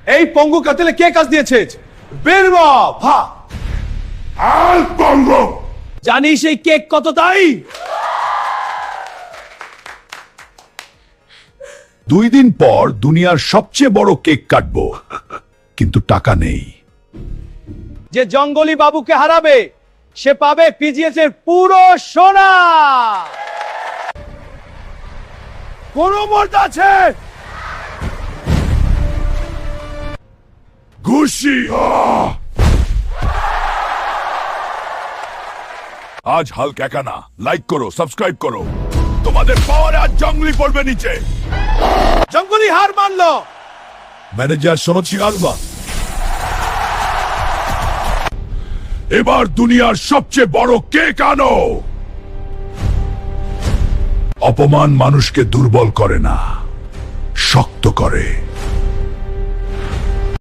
এই পঙ্গু কাতিলে কে কাজ দিয়েছে? বেরবা ভা আল পঙ্গু। জানিস এই কেক কত তাই? 2 দিন পর দুনিয়ার সবচেয়ে বড় কেক কাটবো, কিন্তু টাকা নেই। যে জঙ্গলি বাবুকে হারাবে সে পাবে পিজিএস এর পুরো সোনা। কোন মর্দ আছে? ঘুষি। আজ হালকা একা না, লাইক করো, সাবস্ক্রাইব করো। তোমাদের পাওয়ারে আজ জঙ্গলি পড়বে নিচে। জঙ্গলি হার মানলো। ম্যানেজার শোনছি আলবা, এবার দুনিয়ার সবচেয়ে বড় কেক আনো। অপমান মানুষকে দুর্বল করে না, শক্ত করে।